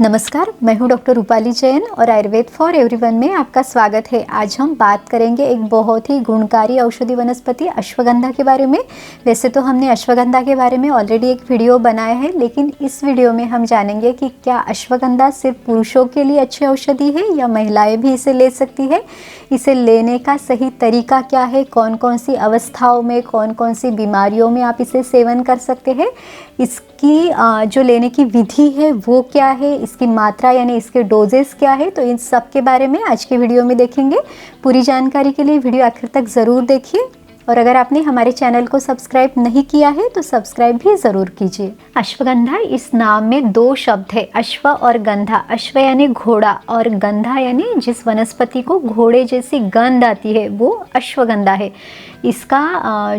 नमस्कार, मैं हूं डॉक्टर रूपाली जैन और आयुर्वेद फॉर एवरीवन में आपका स्वागत है। आज हम बात करेंगे एक बहुत ही गुणकारी औषधि वनस्पति अश्वगंधा के बारे में। वैसे तो हमने अश्वगंधा के बारे में ऑलरेडी एक वीडियो बनाया है, लेकिन इस वीडियो में हम जानेंगे कि क्या अश्वगंधा सिर्फ पुरुषों के लिए अच्छी औषधि है या महिलाएं भी इसे ले सकती है। इसे लेने का सही तरीका क्या है, कौन कौन सी अवस्थाओं में, कौन कौन सी बीमारियों में आप इसे सेवन कर सकते हैं, इसकी जो लेने की विधि है वो क्या है, इसकी मात्रा यानी इसके डोजेस क्या है, तो इन सब के बारे में आज के वीडियो में देखेंगे। पूरी जानकारी के लिए वीडियो आखिर तक ज़रूर देखिए और अगर आपने हमारे चैनल को सब्सक्राइब नहीं किया है तो सब्सक्राइब भी ज़रूर कीजिए। अश्वगंधा, इस नाम में दो शब्द है, अश्व और गंधा। अश्व यानी घोड़ा और गंधा यानी जिस वनस्पति को घोड़े जैसी गंध आती है वो अश्वगंधा है। इसका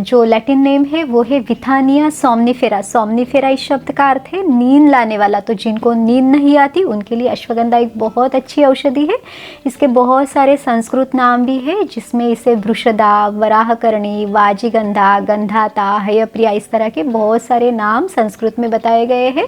जो लैटिन नेम है वो है विथानिया सोमनिफेरा। सोमनिफेरा इस शब्द का अर्थ है नींद लाने वाला। तो जिनको नींद नहीं आती उनके लिए अश्वगंधा एक बहुत अच्छी औषधि है। इसके बहुत सारे संस्कृत नाम भी है, जिसमें इसे वृषदा, वराहकर्णी, वाजीगंधा, गंधाता, हयप्रिया, इस तरह के बहुत सारे नाम संस्कृत में बताए गए हैं।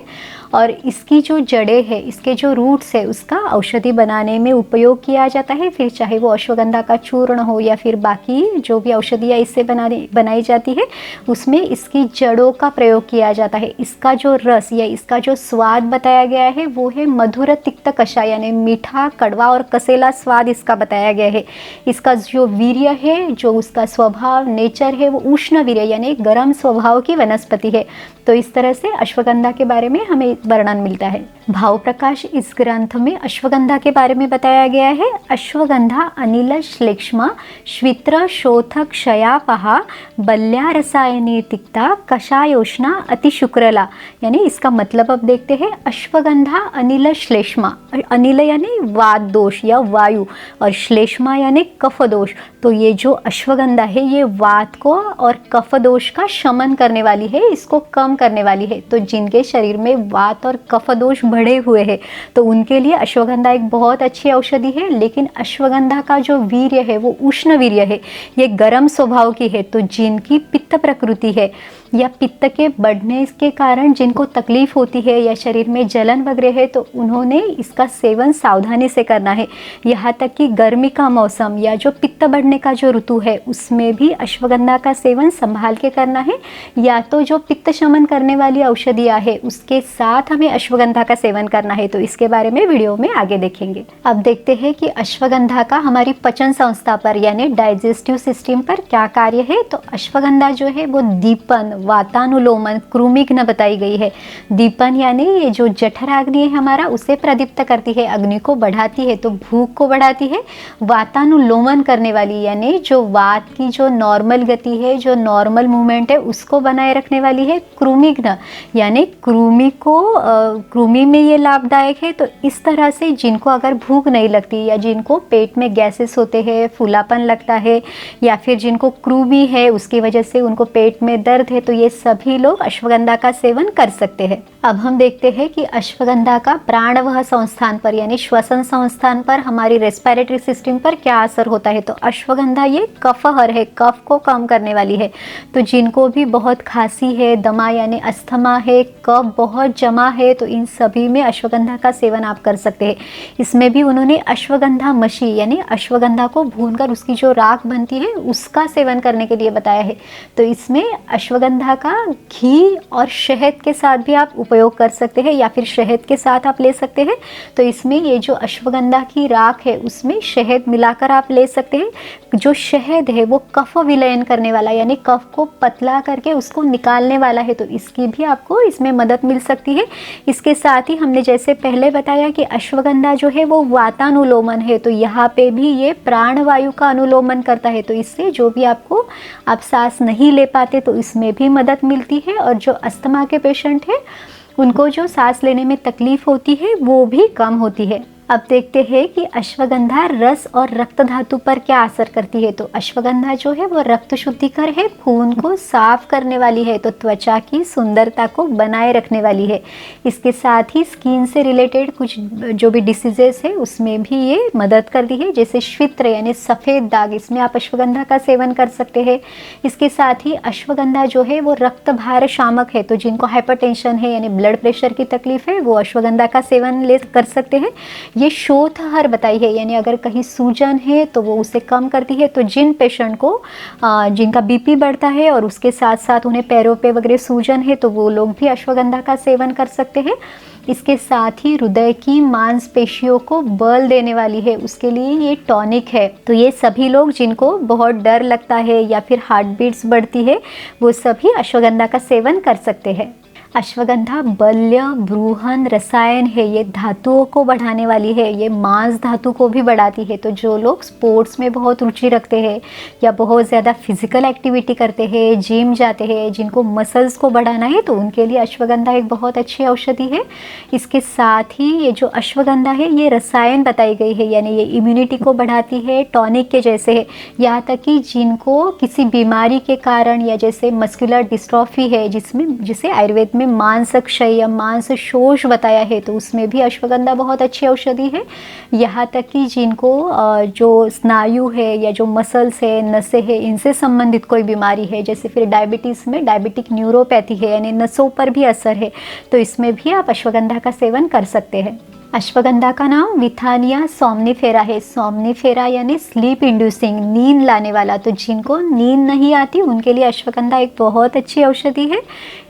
और इसकी जो जड़ें है, इसके जो रूट्स है, उसका औषधि बनाने में उपयोग किया जाता है। फिर चाहे वो अश्वगंधा का चूर्ण हो या फिर बाकी जो भी औषधियाँ इससे बनाई जाती है, उसमें इसकी जड़ों का प्रयोग किया जाता है। इसका जो रस या इसका जो स्वाद बताया गया है वो है मधुर तिक्त कषाय, यानी मीठा, कड़वा और कसेला स्वाद इसका बताया गया है। इसका जो वीर्य है, जो उसका स्वभाव, नेचर है, वो उष्ण वीर्य यानी गर्म स्वभाव की वनस्पति है। तो इस तरह से अश्वगंधा के बारे में हमें वर्णन मिलता है। भाव प्रकाश इस ग्रंथ में अश्वगंधा के बारे में बताया गया है। अश्वगंधा अनिल श्लेष्मा श्वित्र शोथ क्षयापहा बल्या रसायनी तिक्ता कषायोष्णा अति शुक्रला। यानी इसका मतलब अब देखते हैं। अश्वगंधा अनिल श्लेष्मा, अनिल यानी वात दोष या वायु और श्लेष्मा यानी कफ दोष। तो ये जो अश्वगंधा है ये वात को और कफ दोष का शमन करने वाली है, इसको कम करने वाली है। तो जिनके शरीर में वात और कफ दोष बढ़े हुए हैं तो उनके लिए अश्वगंधा एक बहुत अच्छी औषधि है। लेकिन अश्वगंधा का जो वीर्य है वो उष्ण वीर्य है, ये गर्म स्वभाव की है। तो जिनकी पित्त प्रकृति है या पित्त के बढ़ने के कारण जिनको तकलीफ होती है या शरीर में जलन वगैरह है, तो उन्होंने इसका सेवन सावधानी से करना है। यहाँ तक कि गर्मी का मौसम या जो पित्त बढ़ने का जो ऋतु है उसमें भी अश्वगंधा का सेवन संभाल के करना है। या तो जो पित्त शमन करने वाली औषधियाँ है उसके साथ हमें अश्वगंधा का सेवन करना है। तो इसके बारे में वीडियो में आगे देखेंगे। अब देखते हैं कि अश्वगंधा का हमारी पचन संस्था पर यानी डाइजेस्टिव सिस्टम पर क्या कार्य है। तो अश्वगंधा जो है वो दीपन, वातानुलोमन, कृमिघ्न बताई गई है। दीपन यानी ये जो जठराग्नि है हमारा, उसे प्रदीप्त करती है, अग्नि को बढ़ाती है, तो भूख को बढ़ाती है। वातानुलोमन करने वाली यानी जो वात की जो नॉर्मल गति है, जो नॉर्मल मूवमेंट है, उसको बनाए रखने वाली है। कृमिघ्न यानी कृमि में ये लाभदायक है। तो इस तरह से जिनको अगर भूख नहीं लगती या जिनको पेट में गैसेस होते हैं, फूलापन लगता है, या फिर जिनको कृमि है उसकी वजह से उनको पेट में दर्द है, तो ये सभी लोग अश्वगंधा का सेवन कर सकते हैं। अब हम देखते हैं कि अश्वगंधा का प्राणवह संस्थान पर यानी श्वसन संस्थान पर, हमारी रेस्पिरेटरी सिस्टम पर क्या असर होता है। तो अश्वगंधा ये कफहर है, कफ को कम करने वाली है। तो जिनको भी बहुत खांसी है, दमा यानी अस्थमा है, कफ बहुत जमा है, तो इन सभी में अश्वगंधा का सेवन आप कर सकते हैं। इसमें भी उन्होंने अश्वगंधा मशी यानी अश्वगंधा को भूनकर उसकी जो राख बनती है उसका सेवन करने के लिए बताया है। तो इसमें अश्वगंधा का घी और शहद के साथ भी आप उपयोग कर सकते हैं या फिर शहद के साथ आप ले सकते हैं। तो इसमें ये जो अश्वगंधा की राख है उसमें शहद मिलाकर आप ले सकते हैं। जो शहद है वो कफ विलयन करने वाला यानी कफ को पतला करके उसको निकालने वाला है, तो इसकी भी आपको इसमें मदद मिल सकती है। इसके साथ ही हमने जैसे पहले बताया कि अश्वगंधा जो है वो वातानुलोमन है, तो यहाँ पे भी ये प्राणवायु का अनुलोमन करता है। तो इससे जो भी आपको आप सांस नहीं ले पाते तो इसमें भी मदद मिलती है। और जो अस्थमा के पेशेंट है उनको जो सांस लेने में तकलीफ होती है वो भी कम होती है। अब देखते हैं कि अश्वगंधा रस और रक्त धातु पर क्या असर करती है। तो अश्वगंधा जो है वो रक्त शुद्धिकर है, खून को साफ करने वाली है, तो त्वचा की सुंदरता को बनाए रखने वाली है। इसके साथ ही स्किन से रिलेटेड कुछ जो भी डिसीजेस है उसमें भी ये मदद करती है, जैसे श्वित्र यानी सफ़ेद दाग, इसमें आप अश्वगंधा का सेवन कर सकते हैं। इसके साथ ही अश्वगंधा जो है वो रक्त भार शामक है, तो जिनको हाइपरटेंशन है यानी ब्लड प्रेशर की तकलीफ है वो अश्वगंधा का सेवन कर सकते हैं। ये शोथहर बताई है, यानी अगर कहीं सूजन है तो वो उसे कम करती है। तो जिन पेशेंट को जिनका बीपी बढ़ता है और उसके साथ साथ उन्हें पैरों पे वगैरह सूजन है तो वो लोग भी अश्वगंधा का सेवन कर सकते हैं। इसके साथ ही हृदय की मांसपेशियों को बल देने वाली है, उसके लिए ये टॉनिक है। तो ये सभी लोग जिनको बहुत डर लगता है या फिर हार्ट बीट्स बढ़ती है वो सभी अश्वगंधा का सेवन कर सकते हैं। अश्वगंधा बल्य ब्रूहन रसायन है, ये धातुओं को बढ़ाने वाली है, ये मांस धातु को भी बढ़ाती है। तो जो लोग स्पोर्ट्स में बहुत रुचि रखते हैं या बहुत ज़्यादा फिजिकल एक्टिविटी करते हैं, जिम जाते हैं, जिनको मसल्स को बढ़ाना है तो उनके लिए अश्वगंधा एक बहुत अच्छी औषधि है। इसके साथ ही ये जो अश्वगंधा है ये रसायन बताई गई है, यानी ये इम्यूनिटी को बढ़ाती है, टॉनिक के जैसे है। यहाँ तक कि जिनको किसी बीमारी के कारण या जैसे मस्कुलर डिस्ट्रॉफी है जिसे आयुर्वेद में मांस क्षय या मांस शोष बताया है, तो उसमें भी अश्वगंधा बहुत अच्छी औषधि है। यहाँ तक कि जिनको जो स्नायु है या जो मसल्स है, नसें है, इनसे संबंधित कोई बीमारी है, जैसे फिर डायबिटीज़ में डायबिटिक न्यूरोपैथी है यानी नसों पर भी असर है, तो इसमें भी आप अश्वगंधा का सेवन कर सकते हैं। अश्वगंधा का नाम विथानिया सोमनिफेरा है। सोमनिफेरा यानी स्लीप इंड्यूसिंग, नींद लाने वाला। तो जिनको नींद नहीं आती उनके लिए अश्वगंधा एक बहुत अच्छी औषधि है।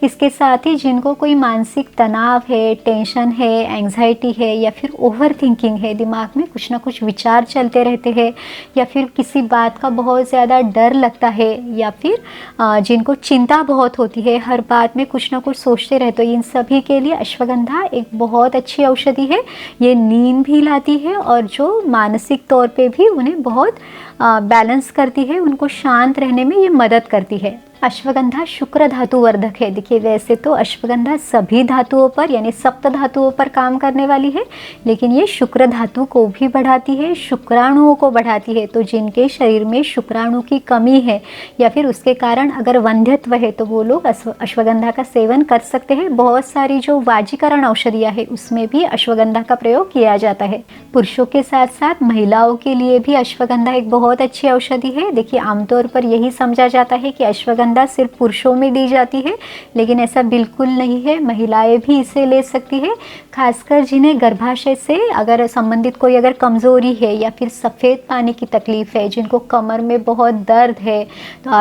इसके साथ ही जिनको कोई मानसिक तनाव है, टेंशन है, एंग्जाइटी है या फिर ओवर थिंकिंग है, दिमाग में कुछ ना कुछ विचार चलते रहते हैं या फिर किसी बात का बहुत ज़्यादा डर लगता है या फिर जिनको चिंता बहुत होती है, हर बात में कुछ ना कुछ सोचते रहते हो, इन सभी के लिए अश्वगंधा एक बहुत अच्छी औषधि है। ये नींद भी लाती है और जो मानसिक तौर पे भी उन्हें बहुत बैलेंस करती है, उनको शांत रहने में ये मदद करती है। अश्वगंधा शुक्र धातु वर्धक है। देखिए वैसे तो अश्वगंधा सभी धातुओं पर यानी सप्त धातुओं पर काम करने वाली है, लेकिन ये शुक्र धातु को भी बढ़ाती है, शुक्राणुओं को बढ़ाती है। तो जिनके शरीर में शुक्राणु की कमी है या फिर उसके कारण अगर वंध्यत्व है तो वो लोग अश्वगंधा का सेवन कर सकते हैं। बहुत सारी जो वाजीकरण औषधियाँ है उसमें भी अश्वगंधा का प्रयोग किया जाता है। पुरुषों के साथ साथ महिलाओं के लिए भी अश्वगंधा एक बहुत अच्छी औषधि है। देखिए आमतौर पर यही समझा जाता है कि अश्वगंधा सिर्फ पुरुषों में दी जाती है, लेकिन ऐसा बिल्कुल नहीं है, महिलाएं भी इसे ले सकती है। खासकर जिन्हें गर्भाशय से अगर संबंधित कोई अगर कमज़ोरी है या फिर सफ़ेद पानी की तकलीफ़ है, जिनको कमर में बहुत दर्द है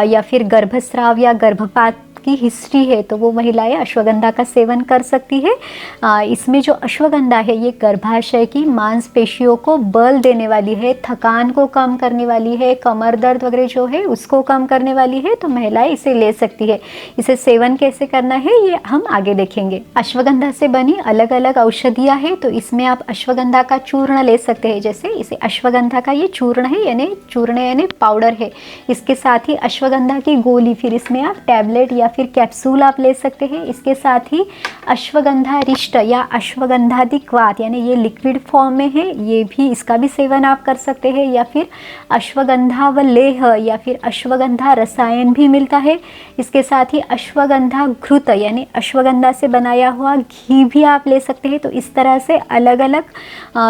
या फिर गर्भस्राव या गर्भपात की हिस्ट्री है, तो वो महिलाएं अश्वगंधा का सेवन कर सकती है। इसमें जो अश्वगंधा है ये गर्भाशय की मांसपेशियों को बल देने वाली है, थकान को कम करने वाली है, कमर दर्द वगैरह जो है उसको कम करने वाली है, तो महिलाएं इसे ले सकती है। इसे सेवन कैसे करना है ये हम आगे देखेंगे। अश्वगंधा से बनी अलग अलग औषधियाँ हैं, तो इसमें आप अश्वगंधा का चूर्ण ले सकते हैं। जैसे इसे अश्वगंधा का ये चूर्ण है यानी पाउडर है। इसके साथ ही अश्वगंधा की गोली, फिर इसमें आप टैबलेट या फिर कैप्सूल आप ले सकते हैं। इसके साथ ही अश्वगंधा रिष्ट या अश्वगंधाधिक्वात यानी ये लिक्विड फॉर्म में है, ये भी इसका भी सेवन आप कर सकते हैं। या फिर अश्वगंधा व लेह या फिर अश्वगंधा रसायन भी मिलता है। इसके साथ ही अश्वगंधा घृत यानी अश्वगंधा से बनाया हुआ घी भी आप ले सकते हैं। तो इस तरह से अलग अलग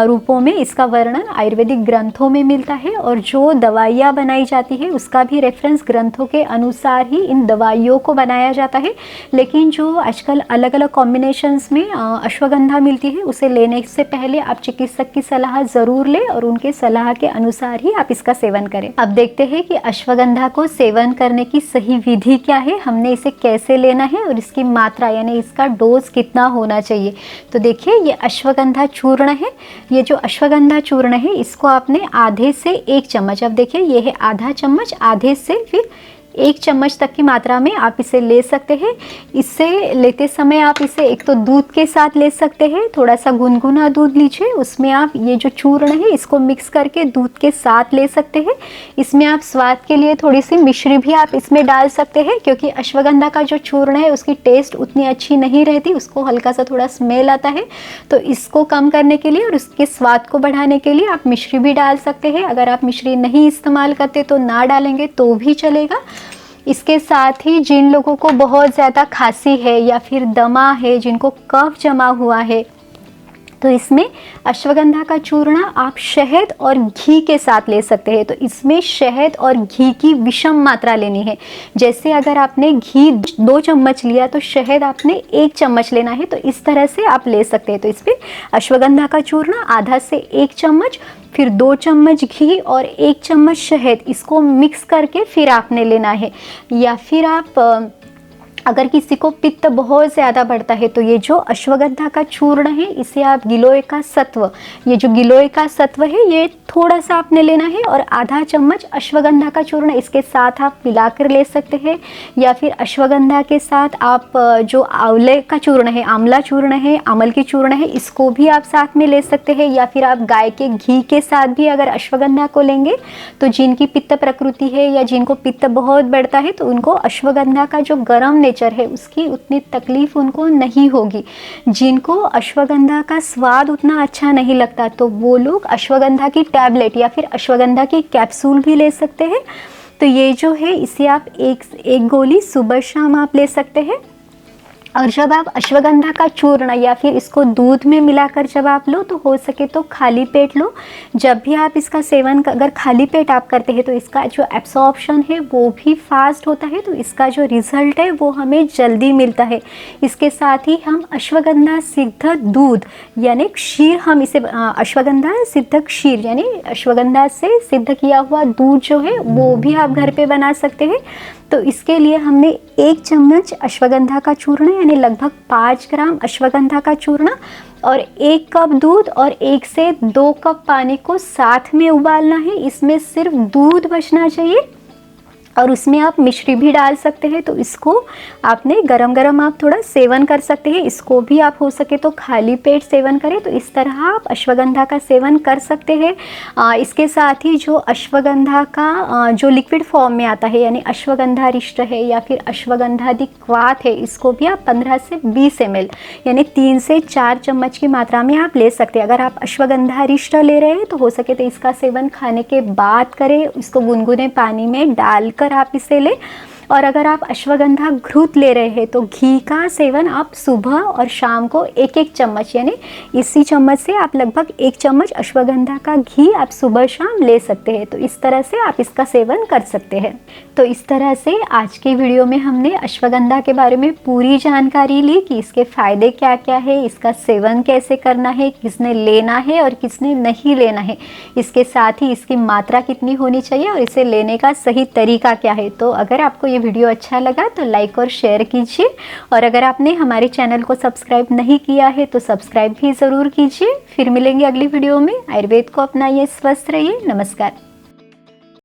रूपों में इसका वर्णन आयुर्वेदिक ग्रंथों में मिलता है, और जो दवाइयाँ बनाई जाती है उसका भी रेफरेंस ग्रंथों के अनुसार ही इन दवाइयों को बनाया जाता है। लेकिन जो आजकल अलग अलग कॉम्बिनेशंस में अश्वगंधा मिलती है, उसे लेने से पहले आप चिकित्सक की सलाह ज़रूर लें और उनके सलाह के अनुसार ही आप इसका सेवन करें। अब देखते हैं कि अश्वगंधा को सेवन करने की सही विधि क्या है, हमने इसे कैसे लेना है और इसकी मात्रा यानी इसका डोज कितना होना चाहिए। तो देखिए ये अश्वगंधा चूर्ण है। ये जो अश्वगंधा चूर्ण है इसको आपने आधे से 1 चम्मच, अब देखिए ये है आधा चम्मच, आधे से फिर 1 चम्मच तक की मात्रा में आप इसे ले सकते हैं। इससे लेते समय आप इसे एक तो दूध के साथ ले सकते हैं, थोड़ा सा गुनगुना दूध लीजिए, उसमें आप ये जो चूर्ण है इसको मिक्स करके दूध के साथ ले सकते हैं। इसमें आप स्वाद के लिए थोड़ी सी मिश्री भी आप इसमें डाल सकते हैं, क्योंकि अश्वगंधा का जो चूर्ण है उसकी टेस्ट उतनी अच्छी नहीं रहती, उसको हल्का सा थोड़ा स्मेल आता है। तो इसको कम करने के लिए और उसके स्वाद को बढ़ाने के लिए आप मिश्री भी डाल सकते हैं। अगर आप मिश्री नहीं इस्तेमाल करते तो ना डालेंगे तो भी चलेगा। इसके साथ ही जिन लोगों को बहुत ज़्यादा खांसी है या फिर दमा है, जिनको कफ जमा हुआ है, तो इसमें अश्वगंधा का चूर्ण आप शहद और घी के साथ ले सकते हैं। तो इसमें शहद और घी की विषम मात्रा लेनी है। जैसे अगर आपने घी 2 चम्मच लिया तो शहद आपने 1 चम्मच लेना है, तो इस तरह से आप ले सकते हैं। तो इसमें अश्वगंधा का चूर्ण आधा से 1 चम्मच, फिर 2 चम्मच घी और 1 चम्मच शहद, इसको मिक्स करके फिर आपने लेना है। या फिर आप अगर किसी को पित्त बहुत ज़्यादा बढ़ता है तो ये जो अश्वगंधा का चूर्ण है इसे आप गिलोय का सत्व, ये जो गिलोय का सत्व है ये थोड़ा सा आपने लेना है और आधा चम्मच अश्वगंधा का चूर्ण इसके साथ आप मिलाकर ले सकते हैं। या फिर अश्वगंधा के साथ आप जो आंवले का चूर्ण है, आंवला चूर्ण है, अमल की चूर्ण है, इसको भी आप साथ में ले सकते हैं। या फिर आप गाय के घी के साथ भी अगर अश्वगंधा को लेंगे तो जिनकी पित्त प्रकृति है या जिनको पित्त बहुत बढ़ता है तो उनको अश्वगंधा का जो गर्म नेचर है उसकी उतनी तकलीफ उनको नहीं होगी। जिनको अश्वगंधा का स्वाद उतना अच्छा नहीं लगता तो वो लोग अश्वगंधा की टैबलेट या फिर अश्वगंधा की कैप्सूल भी ले सकते हैं। तो ये जो है इसे आप एक गोली सुबह शाम आप ले सकते हैं। और जब आप अश्वगंधा का चूर्ण या फिर इसको दूध में मिलाकर जब आप लो तो हो सके तो खाली पेट लो। जब भी आप इसका सेवन अगर खाली पेट आप करते हैं तो इसका जो एब्सॉर्प्शन है वो भी फास्ट होता है, तो इसका जो रिज़ल्ट है वो हमें जल्दी मिलता है। इसके साथ ही हम अश्वगंधा सिद्ध दूध यानी क्षीर, हम इसे अश्वगंधा सिद्ध क्षीर यानी अश्वगंधा से सिद्ध किया हुआ दूध जो है वो भी आप घर पे बना सकते हैं। तो इसके लिए हमने 1 चम्मच अश्वगंधा का चूर्ण यानी लगभग 5 ग्राम अश्वगंधा का चूर्ण और 1 कप दूध और 1 से 2 कप पानी को साथ में उबालना है। इसमें सिर्फ दूध बचना चाहिए और उसमें आप मिश्री भी डाल सकते हैं। तो इसको आपने गरम गरम आप थोड़ा सेवन कर सकते हैं। इसको भी आप हो सके तो खाली पेट सेवन करें। तो इस तरह आप अश्वगंधा का सेवन कर सकते हैं। इसके साथ ही जो अश्वगंधा का जो लिक्विड फॉर्म में आता है यानी अश्वगंधारिष्ट है या फिर अश्वगंधादि क्वाथ है, इसको भी आप 15 से 20 ml यानी 3 से 4 चम्मच की मात्रा में आप ले सकते हैं। अगर आप अश्वगंधारिष्ट ले रहे हैं तो हो सके तो इसका सेवन खाने के बाद करें, इसको गुनगुने पानी में डालकर आप इसे लें। और अगर आप अश्वगंधा घृत ले रहे हैं तो घी का सेवन आप सुबह और शाम को 1-1 चम्मच यानी इसी चम्मच से आप लगभग 1 चम्मच अश्वगंधा का घी आप सुबह शाम ले सकते हैं। तो इस तरह से आप इसका सेवन कर सकते हैं। तो इस तरह से आज के वीडियो में हमने अश्वगंधा के बारे में पूरी जानकारी ली कि इसके फ़ायदे क्या क्या है, इसका सेवन कैसे करना है, किसने लेना है और किसने नहीं लेना है, इसके साथ ही इसकी मात्रा कितनी होनी चाहिए और इसे लेने का सही तरीका क्या है। तो अगर आपको ये वीडियो अच्छा लगा तो लाइक और शेयर कीजिए और अगर आपने हमारे चैनल को सब्सक्राइब नहीं किया है तो सब्सक्राइब भी ज़रूर कीजिए। फिर मिलेंगे अगली वीडियो में। आयुर्वेद को अपनाइए, स्वस्थ रहिए। नमस्कार।